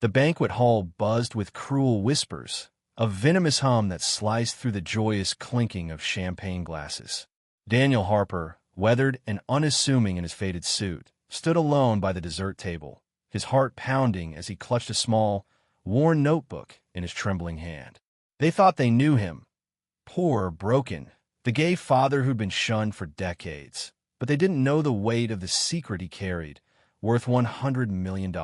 The banquet hall buzzed with cruel whispers, a venomous hum that sliced through the joyous clinking of champagne glasses. Daniel Harper, weathered and unassuming in his faded suit, stood alone by the dessert table, his heart pounding as he clutched a small, worn notebook in his trembling hand. They thought they knew him. Poor, broken, the gay father who'd been shunned for decades. But they didn't know the weight of the secret he carried, worth $100 million.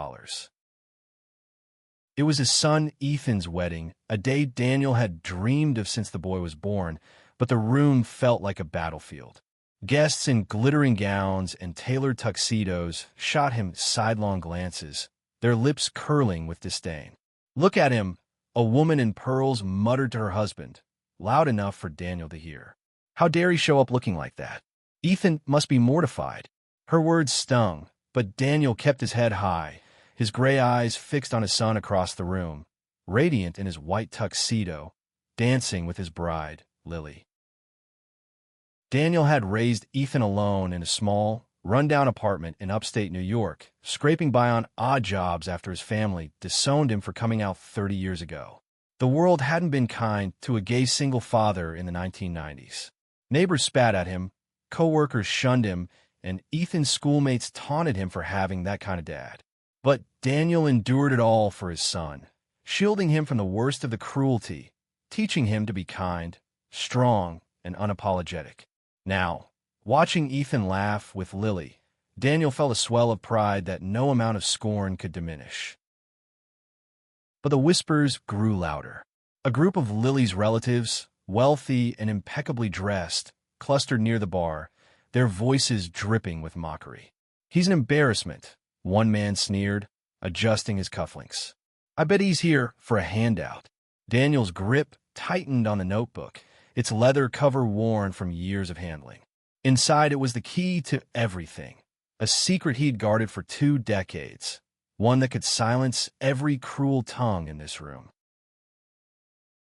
It was his son Ethan's wedding, a day Daniel had dreamed of since the boy was born, but the room felt like a battlefield. Guests in glittering gowns and tailored tuxedos shot him sidelong glances, their lips curling with disdain. "Look at him," a woman in pearls muttered to her husband, loud enough for Daniel to hear. "How dare he show up looking like that? Ethan must be mortified." Her words stung, but Daniel kept his head high, his gray eyes fixed on his son across the room, radiant in his white tuxedo, dancing with his bride, Lily. Daniel had raised Ethan alone in a small, run-down apartment in upstate New York, scraping by on odd jobs after his family disowned him for coming out 30 years ago. The world hadn't been kind to a gay single father in the 1990s. Neighbors spat at him, co-workers shunned him, and Ethan's schoolmates taunted him for having that kind of dad. But Daniel endured it all for his son, shielding him from the worst of the cruelty, teaching him to be kind, strong, and unapologetic. Now, watching Ethan laugh with Lily, Daniel felt a swell of pride that no amount of scorn could diminish. But the whispers grew louder. A group of Lily's relatives, wealthy and impeccably dressed, clustered near the bar, their voices dripping with mockery. "He's an embarrassment," one man sneered, adjusting his cufflinks. "I bet he's here for a handout." Daniel's grip tightened on the notebook, its leather cover worn from years of handling. Inside it was the key to everything, a secret he'd guarded for 2 decades, one that could silence every cruel tongue in this room.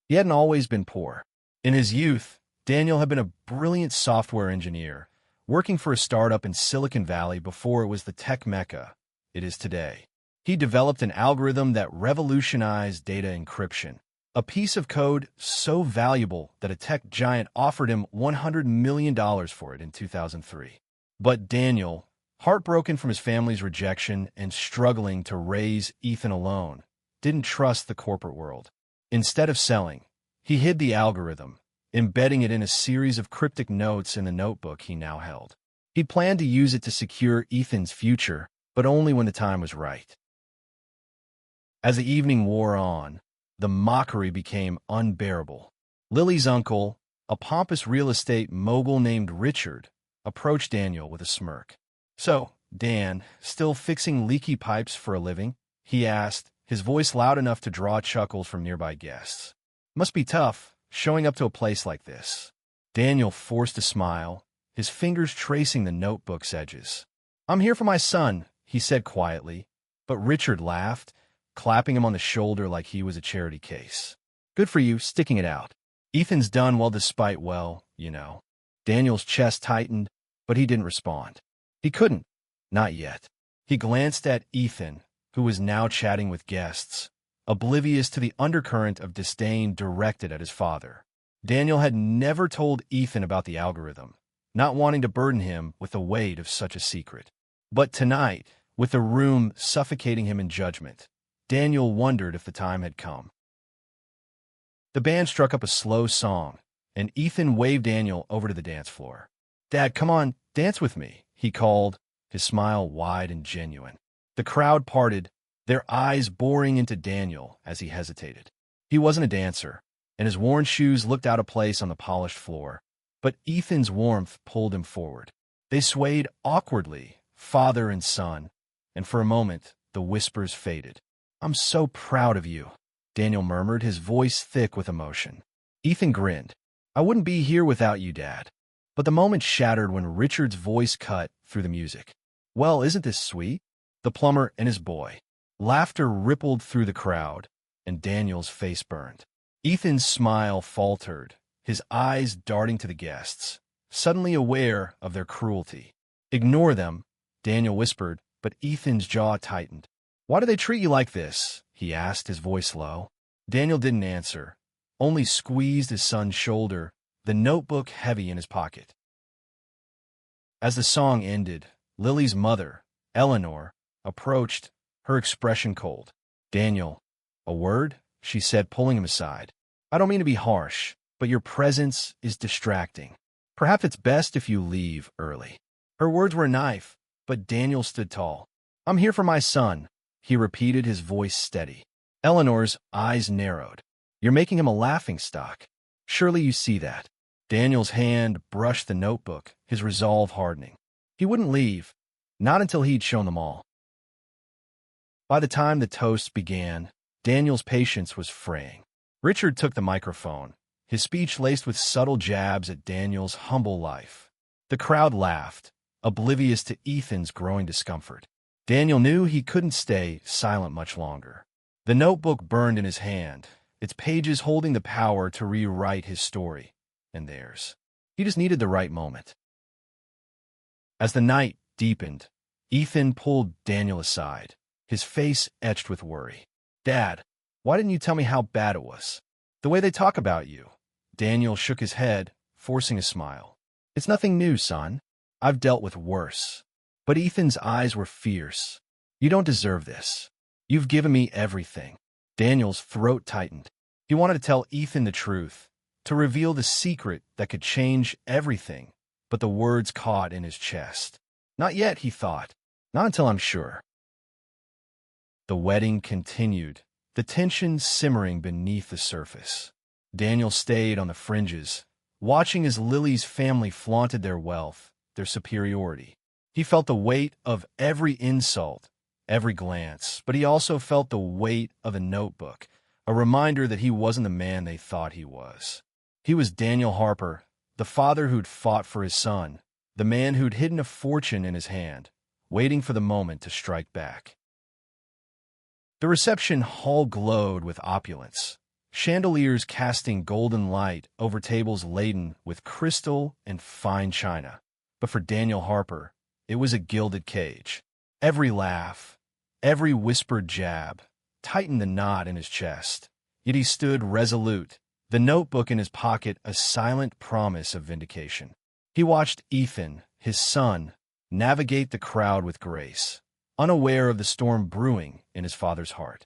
He hadn't always been poor. In his youth, Daniel had been a brilliant software engineer, working for a startup in Silicon Valley before it was the tech mecca it is today. He developed an algorithm that revolutionized data encryption, a piece of code so valuable that a tech giant offered him $100 million for it in 2003. But Daniel, heartbroken from his family's rejection and struggling to raise Ethan alone, didn't trust the corporate world. Instead of selling, he hid the algorithm, embedding it in a series of cryptic notes in the notebook he now held. He planned to use it to secure Ethan's future, but only when the time was right. As the evening wore on, the mockery became unbearable. Lily's uncle, a pompous real estate mogul named Richard, approached Daniel with a smirk. "So, Dan, still fixing leaky pipes for a living?" he asked, his voice loud enough to draw chuckles from nearby guests. "Must be tough, showing up to a place like this." Daniel forced a smile, his fingers tracing the notebook's edges. "I'm here for my son," he said quietly, but Richard laughed, clapping him on the shoulder like he was a charity case. "Good for you, sticking it out. Ethan's done well despite, well, you know." Daniel's chest tightened, but he didn't respond. He couldn't. Not yet. He glanced at Ethan, who was now chatting with guests, oblivious to the undercurrent of disdain directed at his father. Daniel had never told Ethan about the algorithm, not wanting to burden him with the weight of such a secret. But tonight, with the room suffocating him in judgment, Daniel wondered if the time had come. The band struck up a slow song, and Ethan waved Daniel over to the dance floor. "Dad, come on, dance with me," he called, his smile wide and genuine. The crowd parted, their eyes boring into Daniel as he hesitated. He wasn't a dancer, and his worn shoes looked out of place on the polished floor, but Ethan's warmth pulled him forward. They swayed awkwardly, father and son, and for a moment the whispers faded. "I'm so proud of you," Daniel murmured, his voice thick with emotion. Ethan grinned. "I wouldn't be here without you, Dad." But the moment shattered when Richard's voice cut through the music. "Well, isn't this sweet? The plumber and his boy." Laughter rippled through the crowd, and Daniel's face burned. Ethan's smile faltered, his eyes darting to the guests, suddenly aware of their cruelty. "Ignore them," Daniel whispered, but Ethan's jaw tightened. "Why do they treat you like this?" he asked, his voice low. Daniel didn't answer, only squeezed his son's shoulder, the notebook heavy in his pocket. As the song ended, Lily's mother, Eleanor, approached, her expression cold. Daniel, a word? She said, pulling him aside. I don't mean to be harsh, but your presence is distracting. Perhaps it's best if you leave early. Her words were a knife, but Daniel stood tall. I'm here for my son, he repeated, his voice steady. Eleanor's eyes narrowed. You're making him a laughingstock. Surely you see that. Daniel's hand brushed the notebook, his resolve hardening. He wouldn't leave, not until he'd shown them all. By the time the toast began, Daniel's patience was fraying. Richard took the microphone, his speech laced with subtle jabs at Daniel's humble life. The crowd laughed, oblivious to Ethan's growing discomfort. Daniel knew he couldn't stay silent much longer. The notebook burned in his hand, its pages holding the power to rewrite his story, and theirs. He just needed the right moment. As the night deepened, Ethan pulled Daniel aside, his face etched with worry. Dad, why didn't you tell me how bad it was? The way they talk about you. Daniel shook his head, forcing a smile. It's nothing new, son. I've dealt with worse. But Ethan's eyes were fierce. You don't deserve this. You've given me everything. Daniel's throat tightened. He wanted to tell Ethan the truth, to reveal the secret that could change everything, but the words caught in his chest. Not yet, he thought. Not until I'm sure. The wedding continued, the tension simmering beneath the surface. Daniel stayed on the fringes, watching as Lily's family flaunted their wealth, their superiority. He felt the weight of every insult, every glance, but he also felt the weight of the notebook, a reminder that he wasn't the man they thought he was. He was Daniel Harper, the father who'd fought for his son, the man who'd hidden a fortune in his hand, waiting for the moment to strike back. The reception hall glowed with opulence, chandeliers casting golden light over tables laden with crystal and fine china. But for Daniel Harper, it was a gilded cage. Every laugh, every whispered jab, tightened the knot in his chest. Yet he stood resolute, the notebook in his pocket a silent promise of vindication. He watched Ethan, his son, navigate the crowd with grace, unaware of the storm brewing in his father's heart.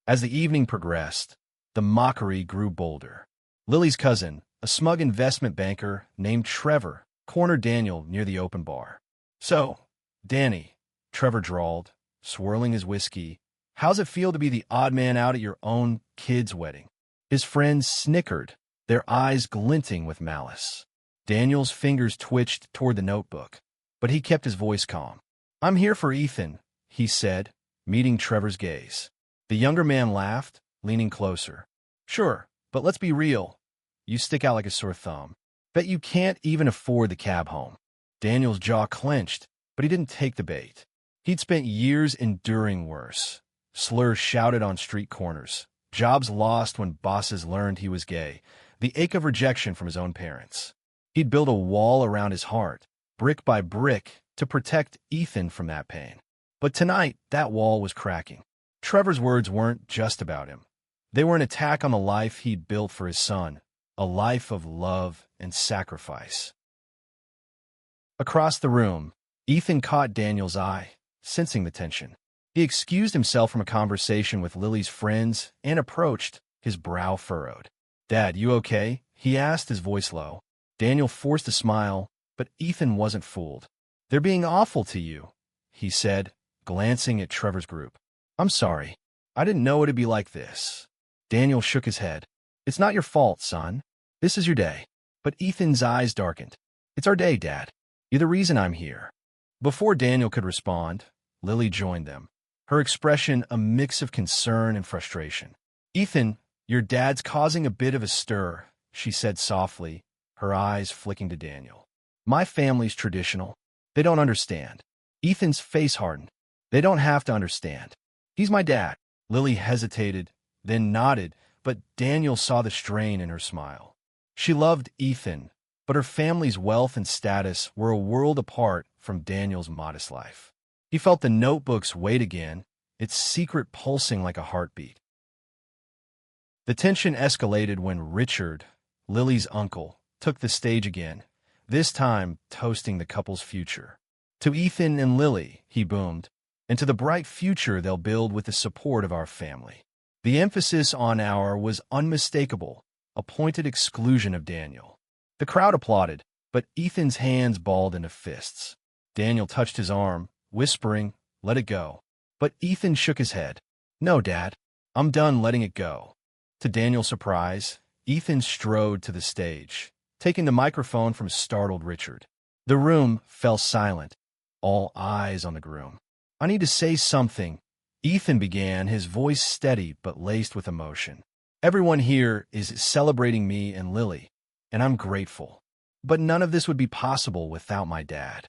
As the evening progressed, the mockery grew bolder. Lily's cousin, a smug investment banker named Trevor, cornered Daniel near the open bar. So, Danny, Trevor drawled, swirling his whiskey, how's it feel to be the odd man out at your own kid's wedding? His friends snickered, their eyes glinting with malice. Daniel's fingers twitched toward the notebook, but he kept his voice calm. I'm here for Ethan, he said, meeting Trevor's gaze. The younger man laughed, leaning closer. Sure, but let's be real. You stick out like a sore thumb. Bet you can't even afford the cab home. Daniel's jaw clenched, but he didn't take the bait. He'd spent years enduring worse. Slurs shouted on street corners, jobs lost when bosses learned he was gay, the ache of rejection from his own parents. He'd built a wall around his heart, brick by brick, to protect Ethan from that pain. But tonight, that wall was cracking. Trevor's words weren't just about him. They were an attack on the life he'd built for his son, a life of love and sacrifice. Across the room, Ethan caught Daniel's eye, sensing the tension. He excused himself from a conversation with Lily's friends and approached, his brow furrowed. Dad, you okay? He asked, his voice low. Daniel forced a smile, but Ethan wasn't fooled. They're being awful to you, he said, glancing at Trevor's group. I'm sorry. I didn't know it'd be like this. Daniel shook his head. It's not your fault, son. This is your day. But Ethan's eyes darkened. It's our day, Dad. You're the reason I'm here. Before Daniel could respond, Lily joined them, her expression a mix of concern and frustration. Ethan, your dad's causing a bit of a stir, she said softly, her eyes flicking to Daniel. My family's traditional. They don't understand. Ethan's face hardened. They don't have to understand. He's my dad. Lily hesitated, then nodded, but Daniel saw the strain in her smile. She loved Ethan, but her family's wealth and status were a world apart from Daniel's modest life. He felt the notebook's weight again, its secret pulsing like a heartbeat. The tension escalated when Richard, Lily's uncle, took the stage again, this time toasting the couple's future. "To Ethan and Lily," he boomed, "and to the bright future they'll build with the support of our family." The emphasis on "our" was unmistakable, a pointed exclusion of Daniel. The crowd applauded, but Ethan's hands balled into fists. Daniel touched his arm, whispering, "Let it go." But Ethan shook his head. "No, Dad, I'm done letting it go." To Daniel's surprise, Ethan strode to the stage, taking the microphone from startled Richard. The room fell silent, all eyes on the groom. "I need to say something," Ethan began, his voice steady but laced with emotion. "Everyone here is celebrating me and Lily, and I'm grateful. But none of this would be possible without my dad."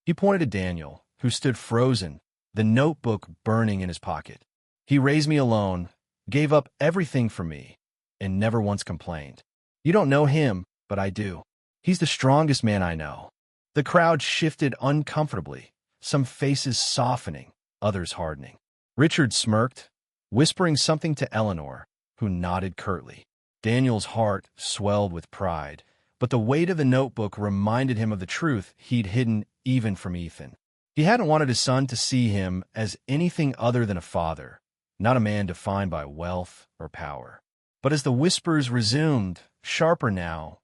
He pointed to Daniel, who stood frozen, the notebook burning in his pocket. "He raised me alone, gave up everything for me, and never once complained. You don't know him, but I do. He's the strongest man I know." The crowd shifted uncomfortably, some faces softening, others hardening. Richard smirked, whispering something to Eleanor, who nodded curtly. Daniel's heart swelled with pride, but the weight of the notebook reminded him of the truth he'd hidden even from Ethan. He hadn't wanted his son to see him as anything other than a father, not a man defined by wealth or power. But as the whispers resumed, sharper now,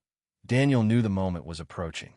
Daniel knew the moment was approaching.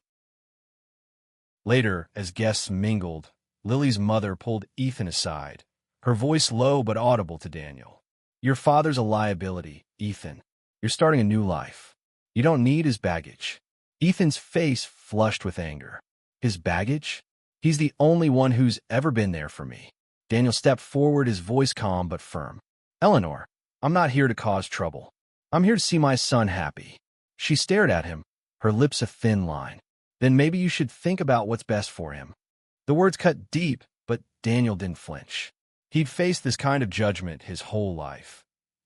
Later, as guests mingled, Lily's mother pulled Ethan aside, her voice low but audible to Daniel. "Your father's a liability, Ethan. You're starting a new life. You don't need his baggage." Ethan's face flushed with anger. "His baggage? He's the only one who's ever been there for me." Daniel stepped forward, his voice calm but firm. "Eleanor, I'm not here to cause trouble. I'm here to see my son happy." She stared at him, her lips a thin line. "Then maybe you should think about what's best for him." The words cut deep, but Daniel didn't flinch. He'd faced this kind of judgment his whole life.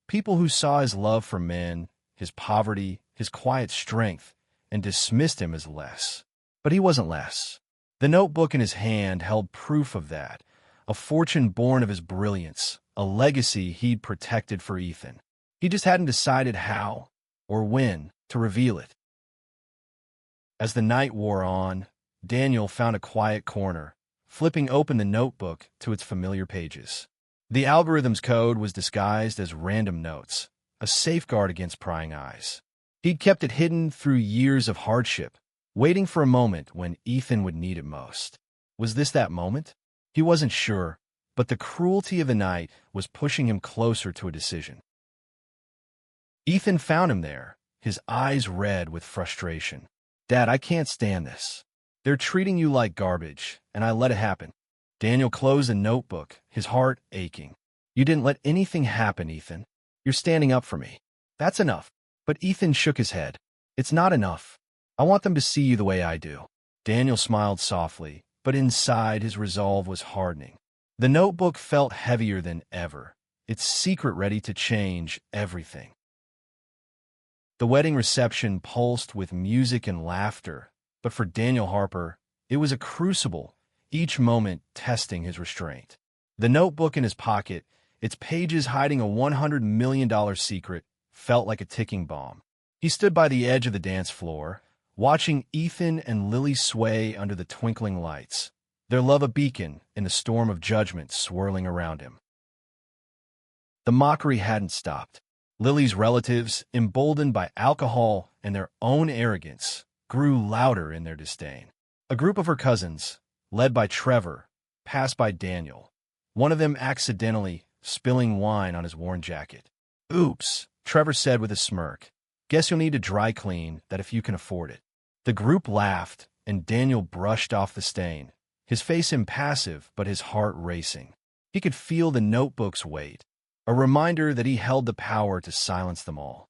People who saw his love for men, his poverty, his quiet strength, and dismissed him as less. But he wasn't less. The notebook in his hand held proof of that, a fortune born of his brilliance, a legacy he'd protected for Ethan. He just hadn't decided how or when to reveal it. As the night wore on, Daniel found a quiet corner, flipping open the notebook to its familiar pages. The algorithm's code was disguised as random notes, a safeguard against prying eyes. He'd kept it hidden through years of hardship, waiting for a moment when Ethan would need it most. Was this that moment? He wasn't sure, but the cruelty of the night was pushing him closer to a decision. Ethan found him there, his eyes red with frustration. "Dad, I can't stand this. They're treating you like garbage, and I let it happen." Daniel closed the notebook, his heart aching. "You didn't let anything happen, Ethan. You're standing up for me. That's enough." But Ethan shook his head. "It's not enough. I want them to see you the way I do." Daniel smiled softly, but inside his resolve was hardening. The notebook felt heavier than ever, its secret ready to change everything. The wedding reception pulsed with music and laughter, but for Daniel Harper, it was a crucible, each moment testing his restraint. The notebook in his pocket, its pages hiding a $100 million secret, felt like a ticking bomb. He stood by the edge of the dance floor, watching Ethan and Lily sway under the twinkling lights, their love a beacon in the storm of judgment swirling around him. The mockery hadn't stopped. Lily's relatives, emboldened by alcohol and their own arrogance, grew louder in their disdain. A group of her cousins, led by Trevor, passed by Daniel, one of them accidentally spilling wine on his worn jacket. "Oops," Trevor said with a smirk. "Guess you'll need to dry clean that if you can afford it." The group laughed, and Daniel brushed off the stain, his face impassive but his heart racing. He could feel the notebook's weight, a reminder that he held the power to silence them all.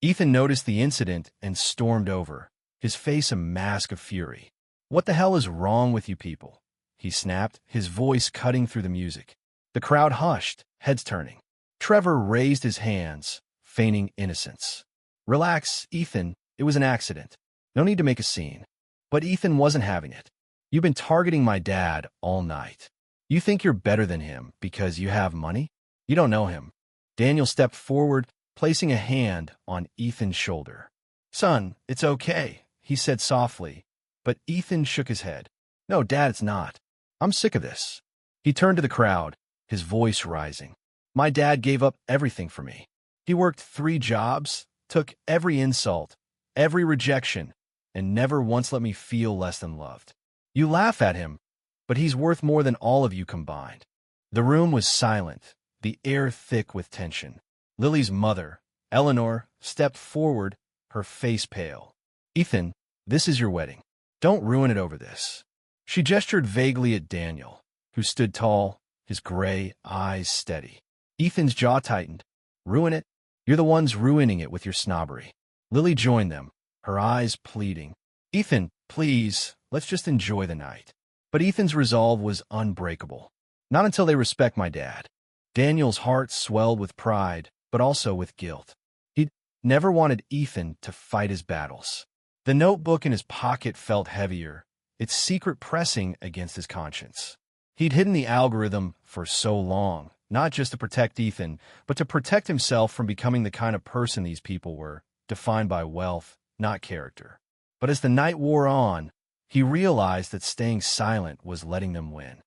Ethan noticed the incident and stormed over, his face a mask of fury. "What the hell is wrong with you people?" he snapped, his voice cutting through the music. The crowd hushed, heads turning. Trevor raised his hands, feigning innocence. "Relax, Ethan. It was an accident. No need to make a scene." But Ethan wasn't having it. "You've been targeting my dad all night." You think you're better than him because you have money? You don't know him. Daniel stepped forward, placing a hand on Ethan's shoulder. Son, it's okay, he said softly, but Ethan shook his head. No, Dad, it's not. I'm sick of this. He turned to the crowd, his voice rising. My dad gave up everything for me. He worked 3 jobs, took every insult, every rejection, and never once let me feel less than loved. You laugh at him, but he's worth more than all of you combined. The room was silent, the air thick with tension. Lily's mother, Eleanor, stepped forward, her face pale. Ethan, this is your wedding. Don't ruin it over this. She gestured vaguely at Daniel, who stood tall, his gray eyes steady. Ethan's jaw tightened. Ruin it? You're the ones ruining it with your snobbery. Lily joined them, her eyes pleading. Ethan, please, let's just enjoy the night. But Ethan's resolve was unbreakable. Not until they respect my dad. Daniel's heart swelled with pride, but also with guilt. He'd never wanted Ethan to fight his battles. The notebook in his pocket felt heavier, its secret pressing against his conscience. He'd hidden the algorithm for so long, not just to protect Ethan, but to protect himself from becoming the kind of person these people were, defined by wealth, not character. But as the night wore on, he realized that staying silent was letting them win.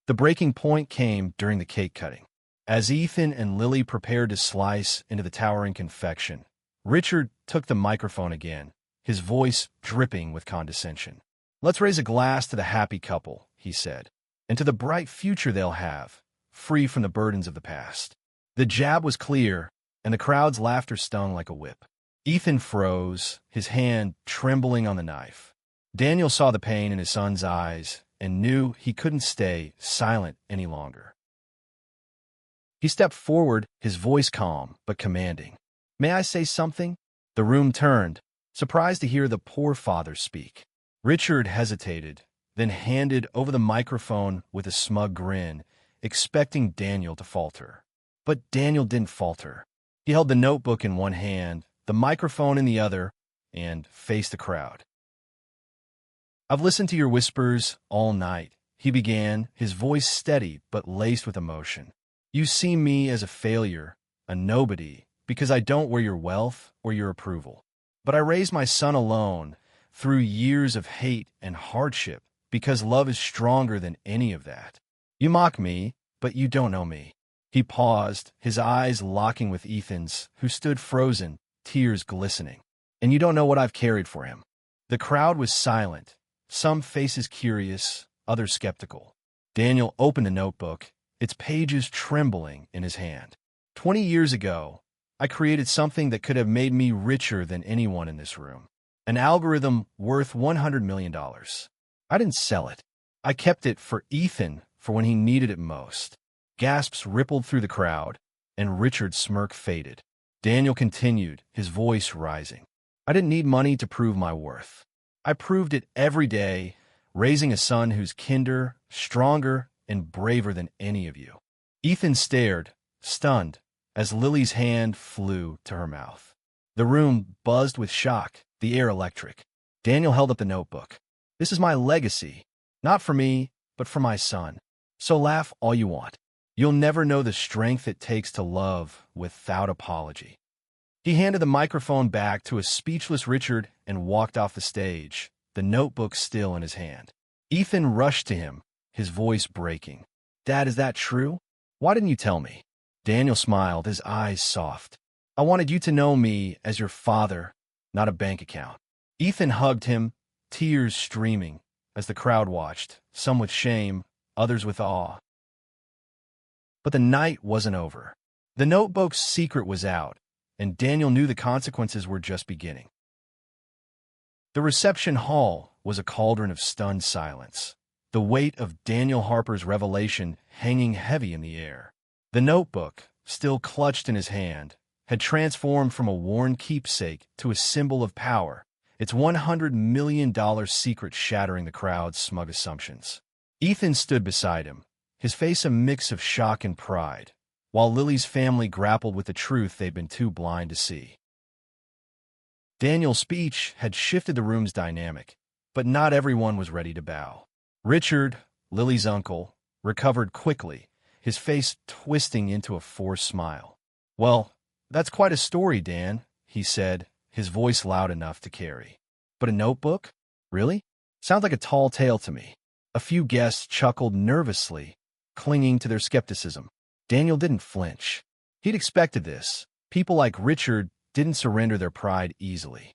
The breaking point came during the cake cutting. As Ethan and Lily prepared to slice into the towering confection, Richard took the microphone again, his voice dripping with condescension. Let's raise a glass to the happy couple, he said, and to the bright future they'll have, free from the burdens of the past. The jab was clear, and the crowd's laughter stung like a whip. Ethan froze, his hand trembling on the knife. Daniel saw the pain in his son's eyes and knew he couldn't stay silent any longer. He stepped forward, his voice calm but commanding. May I say something? The room turned, surprised to hear the poor father speak. Richard hesitated, then handed over the microphone with a smug grin, expecting Daniel to falter. But Daniel didn't falter. He held the notebook in one hand, the microphone in the other, and faced the crowd. I've listened to your whispers all night, he began, his voice steady but laced with emotion. You see me as a failure, a nobody, because I don't wear your wealth or your approval. But I raised my son alone, through years of hate and hardship, because love is stronger than any of that. You mock me, but you don't know me. He paused, his eyes locking with Ethan's, who stood frozen, tears glistening. And you don't know what I've carried for him. The crowd was silent, some faces curious, others skeptical. Daniel opened the notebook, its pages trembling in his hand. 20 years ago, I created something that could have made me richer than anyone in this room. An algorithm worth $100 million. I didn't sell it. I kept it for Ethan for when he needed it most. Gasps rippled through the crowd, and Richard's smirk faded. Daniel continued, his voice rising. I didn't need money to prove my worth. I proved it every day, raising a son who's kinder, stronger, and braver than any of you. Ethan stared, stunned, as Lily's hand flew to her mouth. The room buzzed with shock, the air electric. Daniel held up the notebook. This is my legacy, not for me, but for my son. So laugh all you want. You'll never know the strength it takes to love without apology. He handed the microphone back to a speechless Richard and walked off the stage, the notebook still in his hand. Ethan rushed to him, his voice breaking. Dad, is that true? Why didn't you tell me? Daniel smiled, his eyes soft. I wanted you to know me as your father, not a bank account. Ethan hugged him, tears streaming, as the crowd watched, some with shame, others with awe. But the night wasn't over. The notebook's secret was out, and Daniel knew the consequences were just beginning. The reception hall was a cauldron of stunned silence, the weight of Daniel Harper's revelation hanging heavy in the air. The notebook, still clutched in his hand, had transformed from a worn keepsake to a symbol of power, its $100 million secret shattering the crowd's smug assumptions. Ethan stood beside him, his face a mix of shock and pride, while Lily's family grappled with the truth they'd been too blind to see. Daniel's speech had shifted the room's dynamic, but not everyone was ready to bow. Richard, Lily's uncle, recovered quickly, his face twisting into a forced smile. "Well, that's quite a story, Dan," he said, his voice loud enough to carry. "But a notebook? Really? Sounds like a tall tale to me." A few guests chuckled nervously, clinging to their skepticism. Daniel didn't flinch. He'd expected this. People like Richard didn't surrender their pride easily.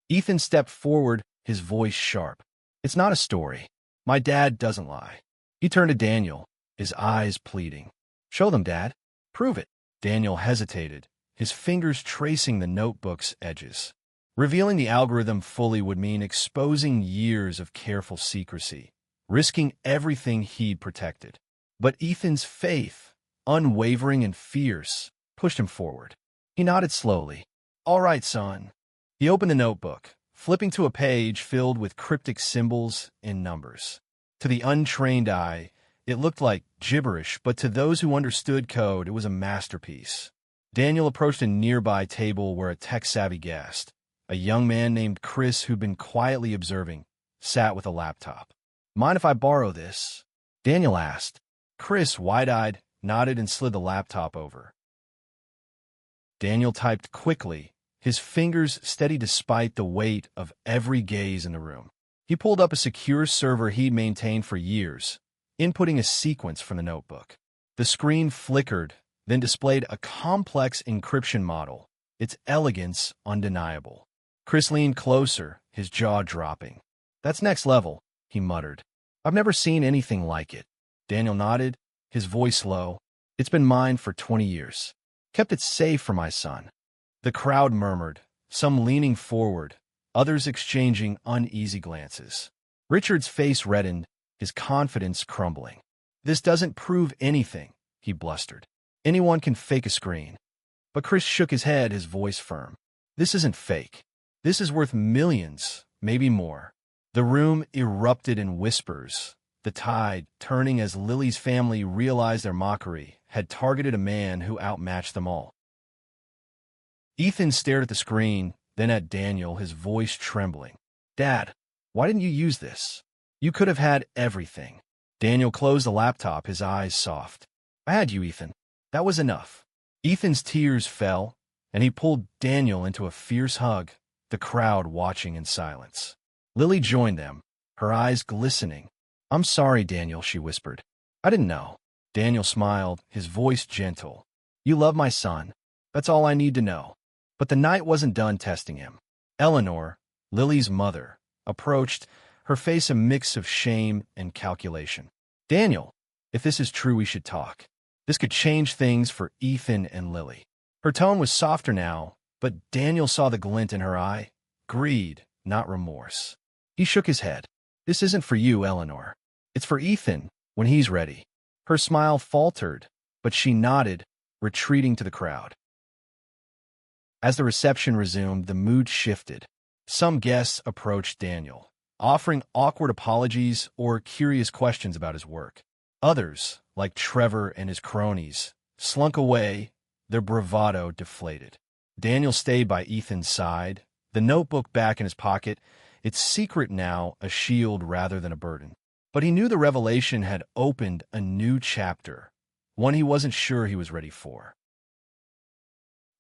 Ethan stepped forward, his voice sharp. "It's not a story. My dad doesn't lie." He turned to Daniel, his eyes pleading. "Show them, Dad. Prove it." Daniel hesitated, his fingers tracing the notebook's edges. Revealing the algorithm fully would mean exposing years of careful secrecy, risking everything he'd protected. But Ethan's faith, unwavering and fierce, pushed him forward. He nodded slowly. "All right, son." He opened the notebook, flipping to a page filled with cryptic symbols and numbers. To the untrained eye, it looked like gibberish, but to those who understood code, it was a masterpiece. Daniel approached a nearby table where a tech-savvy guest, a young man named Chris who'd been quietly observing, sat with a laptop. "Mind if I borrow this?" Daniel asked. Chris, wide-eyed, nodded and slid the laptop over. Daniel typed quickly, his fingers steady despite the weight of every gaze in the room. He pulled up a secure server he'd maintained for years, inputting a sequence from the notebook. The screen flickered, then displayed a complex encryption model, its elegance undeniable. Chris leaned closer, his jaw dropping. "That's next level," he muttered. "I've never seen anything like it." Daniel nodded, his voice low. "It's been mine for 20 years. Kept it safe for my son." The crowd murmured, some leaning forward, others exchanging uneasy glances. Richard's face reddened, his confidence crumbling. "This doesn't prove anything," he blustered. "Anyone can fake a screen." But Chris shook his head, his voice firm. "This isn't fake. This is worth millions, maybe more." The room erupted in whispers, the tide turning as Lily's family realized their mockery had targeted a man who outmatched them all. Ethan stared at the screen, then at Daniel, his voice trembling. "Dad, why didn't you use this? You could have had everything." Daniel closed the laptop, his eyes soft. "I had you, Ethan. That was enough." Ethan's tears fell, and he pulled Daniel into a fierce hug, the crowd watching in silence. Lily joined them, her eyes glistening. "I'm sorry, Daniel," she whispered. "I didn't know." Daniel smiled, his voice gentle. "You love my son. That's all I need to know." But the night wasn't done testing him. Eleanor, Lily's mother, approached, her face a mix of shame and calculation. "Daniel, if this is true, we should talk. This could change things for Ethan and Lily." Her tone was softer now, but Daniel saw the glint in her eye. Greed, not remorse. He shook his head. "This isn't for you, Eleanor. It's for Ethan, when he's ready." Her smile faltered, but she nodded, retreating to the crowd. As the reception resumed, the mood shifted. Some guests approached Daniel, offering awkward apologies or curious questions about his work. Others, like Trevor and his cronies, slunk away, their bravado deflated. Daniel stayed by Ethan's side, the notebook back in his pocket, its secret now a shield rather than a burden. But he knew the revelation had opened a new chapter, one he wasn't sure he was ready for.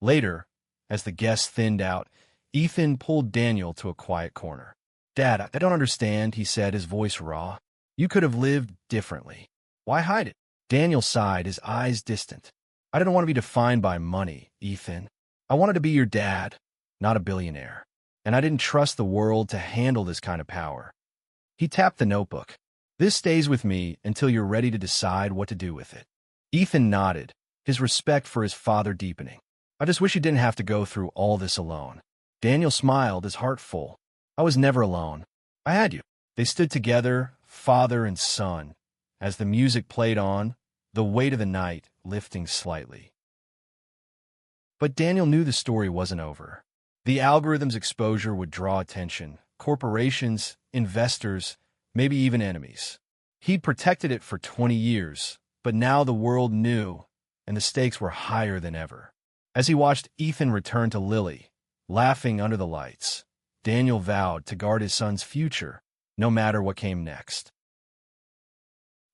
Later, as the guests thinned out, Ethan pulled Daniel to a quiet corner. "Dad, I don't understand," he said, his voice raw. "You could have lived differently. Why hide it?" Daniel sighed, his eyes distant. "I didn't want to be defined by money, Ethan. I wanted to be your dad, not a billionaire. And I didn't trust the world to handle this kind of power." He tapped the notebook. "This stays with me until you're ready to decide what to do with it." Ethan nodded, his respect for his father deepening. "I just wish you didn't have to go through all this alone." Daniel smiled, his heart full. "I was never alone. I had you." They stood together, father and son, as the music played on, the weight of the night lifting slightly. But Daniel knew the story wasn't over. The algorithm's exposure would draw attention, corporations, investors, maybe even enemies. He'd protected it for 20 years, but now the world knew, and the stakes were higher than ever. As he watched Ethan return to Lily, laughing under the lights, Daniel vowed to guard his son's future, no matter what came next.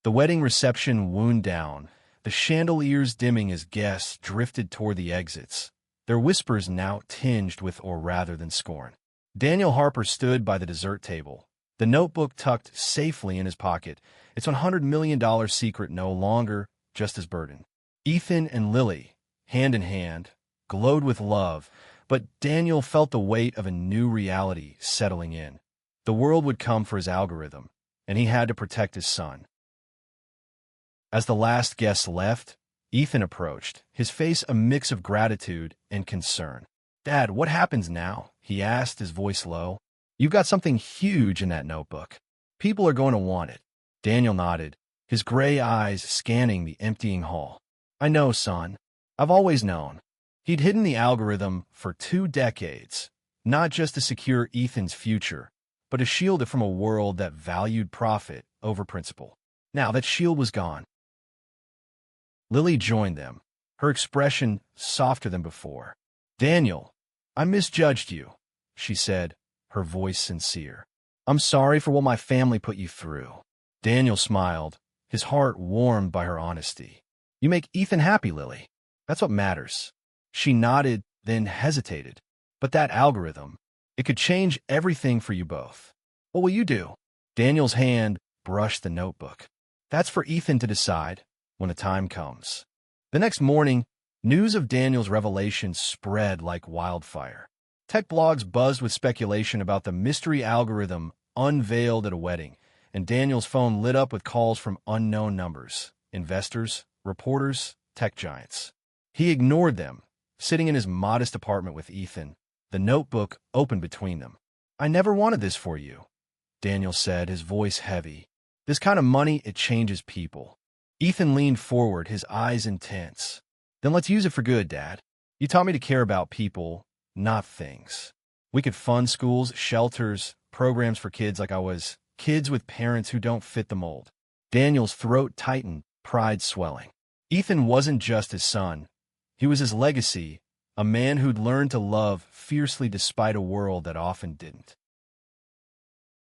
The wedding reception wound down, the chandeliers dimming as guests drifted toward the exits, their whispers now tinged with or rather than scorn. Daniel Harper stood by the dessert table, the notebook tucked safely in his pocket, its $100 million secret no longer just his burden. Ethan and Lily, hand in hand, glowed with love, but Daniel felt the weight of a new reality settling in. The world would come for his algorithm, and he had to protect his son. As the last guest left, Ethan approached, his face a mix of gratitude and concern. "Dad, what happens now?" he asked, his voice low. "You've got something huge in that notebook. People are going to want it." Daniel nodded, his gray eyes scanning the emptying hall. "I know, son. I've always known." He'd hidden the algorithm for 2 decades, not just to secure Ethan's future, but to shield it from a world that valued profit over principle. Now that shield was gone. Lily joined them, her expression softer than before. "Daniel, I misjudged you," she said, her voice sincere. "I'm sorry for what my family put you through." Daniel smiled, his heart warmed by her honesty. "You make Ethan happy, Lily. That's what matters." She nodded, then hesitated. "But that algorithm, it could change everything for you both. What will you do?" Daniel's hand brushed the notebook. "That's for Ethan to decide when the time comes." The next morning, news of Daniel's revelation spread like wildfire. Tech blogs buzzed with speculation about the mystery algorithm unveiled at a wedding, and Daniel's phone lit up with calls from unknown numbers, investors, reporters, tech giants. He ignored them, sitting in his modest apartment with Ethan, the notebook open between them. "I never wanted this for you," Daniel said, his voice heavy. "This kind of money, it changes people." Ethan leaned forward, his eyes intense. "Then let's use it for good, Dad. You taught me to care about people, not things. We could fund schools, shelters, programs for kids like I was kids with parents who don't fit the mold." Daniel's throat tightened, pride swelling. Ethan wasn't just his son. He was his legacy, a man who'd learned to love fiercely despite a world that often didn't.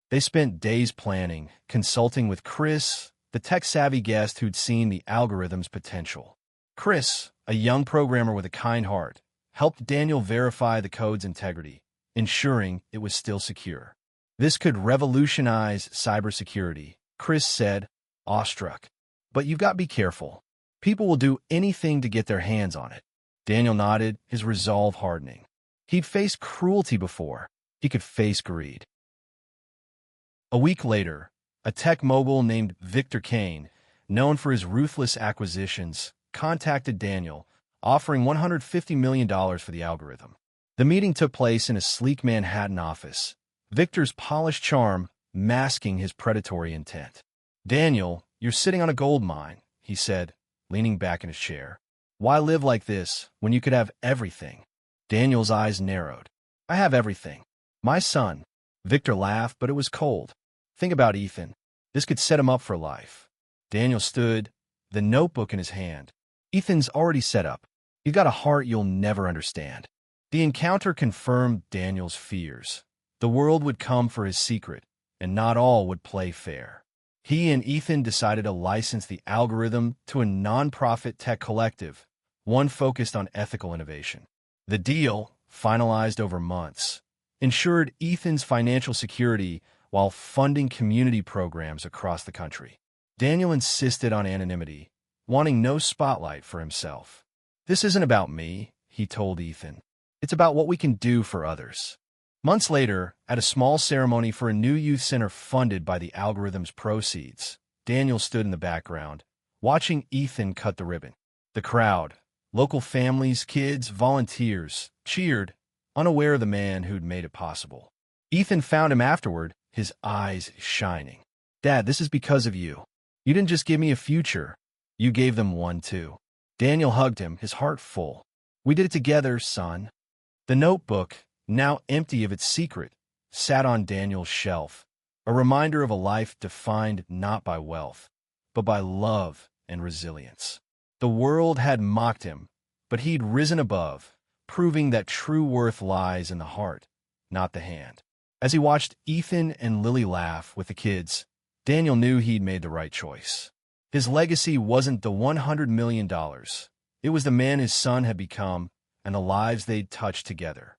They spent days planning, consulting with Chris, the tech-savvy guest who'd seen the algorithm's potential. Chris, a young programmer with a kind heart, helped Daniel verify the code's integrity, ensuring it was still secure. "This could revolutionize cybersecurity," Chris said, awestruck. "But you've got to be careful. People will do anything to get their hands on it." Daniel nodded, his resolve hardening. He'd faced cruelty before. He could face greed. A week later, a tech mogul named Victor Kane, known for his ruthless acquisitions, contacted Daniel, offering $150 million for the algorithm. The meeting took place in a sleek Manhattan office, Victor's polished charm masking his predatory intent. "Daniel, you're sitting on a gold mine," he said, leaning back in his chair. "Why live like this when you could have everything?" Daniel's eyes narrowed. "I have everything. My son." Victor laughed, but it was cold. "Think about Ethan. This could set him up for life." Daniel stood, the notebook in his hand. "Ethan's already set up. He's got a heart you'll never understand." The encounter confirmed Daniel's fears. The world would come for his secret, and not all would play fair. He and Ethan decided to license the algorithm to a non-profit tech collective, one focused on ethical innovation. The deal, finalized over months, ensured Ethan's financial security while funding community programs across the country. Daniel insisted on anonymity, wanting no spotlight for himself. "This isn't about me," he told Ethan. "It's about what we can do for others." Months later, at a small ceremony for a new youth center funded by the algorithm's proceeds, Daniel stood in the background, watching Ethan cut the ribbon. The crowd, local families, kids, volunteers, cheered, unaware of the man who'd made it possible. Ethan found him afterward, his eyes shining. "Dad, this is because of you. You didn't just give me a future. You gave them one, too." Daniel hugged him, his heart full. "We did it together, son." The notebook, now empty of its secret, sat on Daniel's shelf, a reminder of a life defined not by wealth, but by love and resilience. The world had mocked him, but he'd risen above, proving that true worth lies in the heart, not the hand. As he watched Ethan and Lily laugh with the kids, Daniel knew he'd made the right choice. His legacy wasn't the $100 million. It was the man his son had become and the lives they'd touched together.